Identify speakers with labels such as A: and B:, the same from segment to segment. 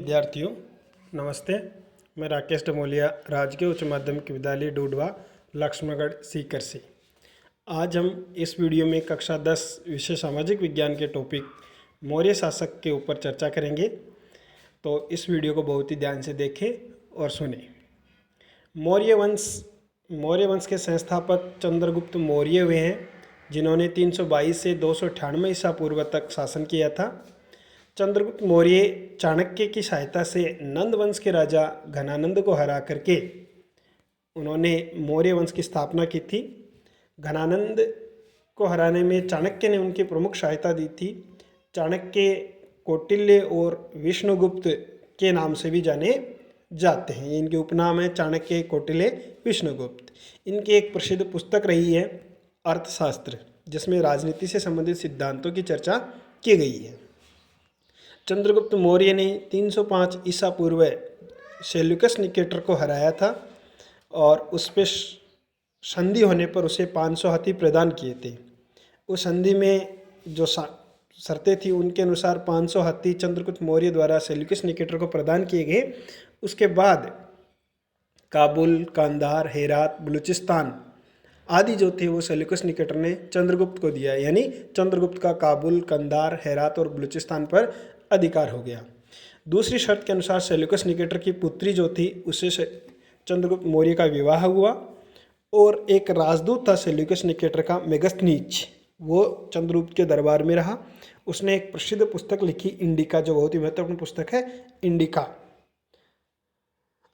A: विद्यार्थियों, नमस्ते। मैं राकेश डमोलिया, राजकीय उच्च माध्यमिक विद्यालय डूडवा, लक्ष्मणगढ़ सीकर से। आज हम इस वीडियो में कक्षा 10 विषय सामाजिक विज्ञान के टॉपिक मौर्य शासक के ऊपर चर्चा करेंगे। तो इस वीडियो को बहुत ही ध्यान से देखें और सुनें। मौर्य वंश के संस्थापक चंद्रगुप्त मौर्य हुए हैं, जिन्होंने 322 से 298 ईसा पूर्व तक शासन किया था। चंद्रगुप्त मौर्य चाणक्य की सहायता से नंद वंश के राजा घनानंद को हरा करके उन्होंने मौर्य वंश की स्थापना की थी। घनानंद को हराने में चाणक्य ने उनकी प्रमुख सहायता दी थी। चाणक्य कौटिल्य और विष्णुगुप्त के नाम से भी जाने जाते हैं। इनके उपनाम है चाणक्य, कौटिल्य, विष्णुगुप्त। इनकी एक प्रसिद्ध पुस्तक रही है अर्थशास्त्र, जिसमें राजनीति से संबंधित सिद्धांतों की चर्चा की गई है। चंद्रगुप्त मौर्य ने 305 ईसा पूर्व सेल्यूकस निकेटर को हराया था और उस पर संधि होने पर उसे 500 हाथी प्रदान किए थे। उस संधि में जो शर्तें थी उनके अनुसार 500 हाथी चंद्रगुप्त मौर्य द्वारा सेल्यूकस निकेटर को प्रदान किए गए। उसके बाद काबुल, कांधार, हेरात, बलूचिस्तान आदि जो थे वो सेल्यूकस निकेटर ने चंद्रगुप्त को दिया। यानी चंद्रगुप्त का काबुल, कंधार, हेरात और बलूचिस्तान पर अधिकार हो गया। दूसरी शर्त के अनुसार सेल्यूकस निकेटर की पुत्री जो थी उससे चंद्रगुप्त मौर्य का विवाह हुआ और एक राजदूत था सेल्यूकस निकेटर का, मेगस्थनीज, वो चंद्रगुप्त के दरबार में रहा। उसने एक प्रसिद्ध पुस्तक लिखी, इंडिका, जो बहुत ही महत्वपूर्ण पुस्तक है, इंडिका।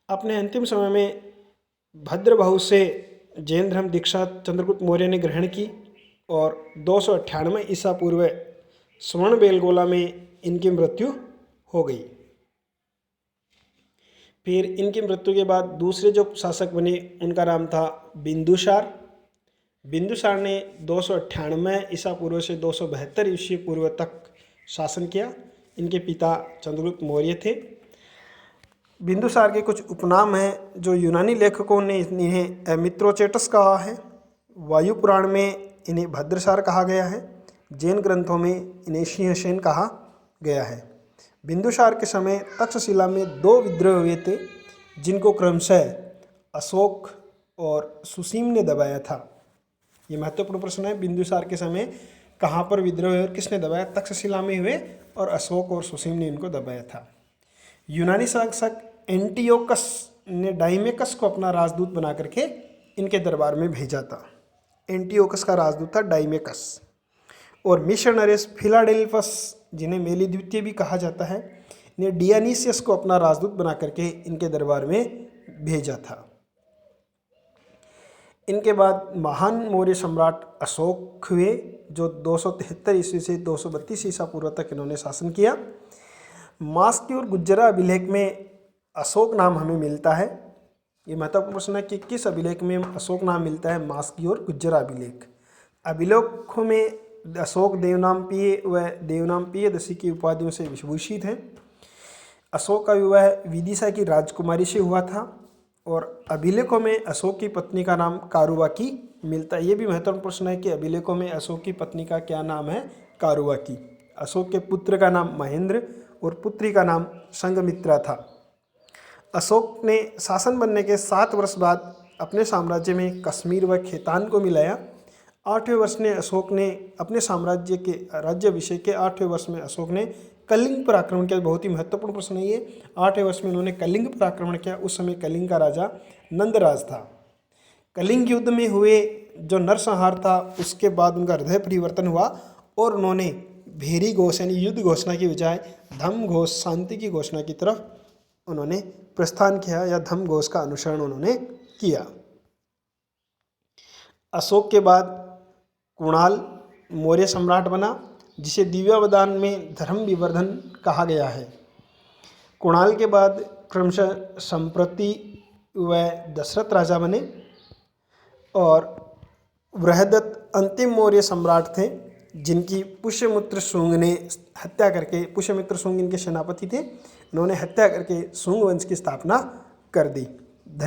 A: अपने अंतिम समय में भद्रबाहु से जैन धर्म दीक्षा चंद्रगुप्त मौर्य ने ग्रहण की और 298 ईसा पूर्व स्वर्ण बेलगोला में इनकी मृत्यु हो गई। फिर इनकी मृत्यु के बाद दूसरे जो शासक बने उनका नाम था बिंदुसार। बिंदुसार ने 298 ईसा पूर्व से 272 ईसा पूर्व तक शासन किया। इनके पिता चंद्रगुप्त मौर्य थे। बिंदुसार के कुछ उपनाम हैं जो यूनानी लेखकों ने इन्हें मित्रोचेटस कहा है। वायु पुराण में इन्हें भद्रसार कहा गया है। जैन ग्रंथों में इन्हें सिंहसेन कहा गया है। बिंदुसार के समय तक्षशिला में 2 विद्रोह हुए थे, जिनको क्रमशः अशोक और सुसीम ने दबाया था। ये महत्वपूर्ण प्रश्न है। बिंदुसार के समय कहाँ पर विद्रोह हुए और किसने दबाया? तक्षशिला में हुए और अशोक और सुसीम ने इनको दबाया था। यूनानी शासक एंटियोकस ने डाइमेकस को अपना राजदूत बना करके इनके दरबार में भेजा था। एंटियोकस का राजदूत था डाइमेकस। और मिशनरीज फिलाडेल्फस, जिन्हें मेली द्वितीय भी कहा जाता है, ने डियानीसियस को अपना राजदूत बना करके इनके दरबार में भेजा था। इनके बाद महान मौर्य सम्राट अशोक हुए, जो 273 ईस्वी से 232 ईसा पूर्व तक इन्होंने शासन किया। मास्की और गुज्जरा अभिलेख में अशोक नाम हमें मिलता है। ये महत्वपूर्ण प्रश्न है कि किस अभिलेख में अशोक नाम मिलता है? मास्की और गुज्जरा अभिलेख। अभिलेखों में अशोक देवनामपीय व देवनामपीय दशी की उपाधियों से विभूषित हैं। अशोक का विवाह विदिशा की राजकुमारी से हुआ था और अभिलेखों में अशोक की पत्नी का नाम कारुवाकी मिलता है। ये भी महत्वपूर्ण प्रश्न है कि अभिलेखों में अशोक की पत्नी का क्या नाम है? कारुवाकी। अशोक के पुत्र का नाम महेंद्र और पुत्री का नाम संघमित्रा था। अशोक ने शासन बनने के 7 वर्ष बाद अपने साम्राज्य में कश्मीर व खेतान को मिलाया। 8वें वर्ष ने अशोक ने अपने साम्राज्य के राज्याभिषेक के 8वें वर्ष में अशोक ने कलिंग पर आक्रमण किया। बहुत ही महत्वपूर्ण प्रश्न है ये। 8वें वर्ष में उन्होंने कलिंग पर आक्रमण किया। उस समय कलिंग का राजा नंदराज था। कलिंग युद्ध में हुए जो नरसंहार था, उसके बाद उनका हृदय परिवर्तन हुआ और उन्होंने भेरी घोष यानी युद्ध घोषणा की बजाय धम्म घोष, शांति की घोषणा की तरफ उन्होंने प्रस्थान किया या धम्म घोष का अनुसरण उन्होंने किया। अशोक के बाद कुणाल मौर्य सम्राट बना, जिसे दिव्यावदान में धर्म विवर्धन कहा गया है। कुणाल के बाद क्रमशः संप्रति व दशरथ राजा बने और बृहदत्त अंतिम मौर्य सम्राट थे, जिनकी पुष्यमित्र शुंग ने हत्या करके, पुष्यमित्र शुंग इनके सेनापति थे, उन्होंने हत्या करके शुंग वंश की स्थापना कर दी।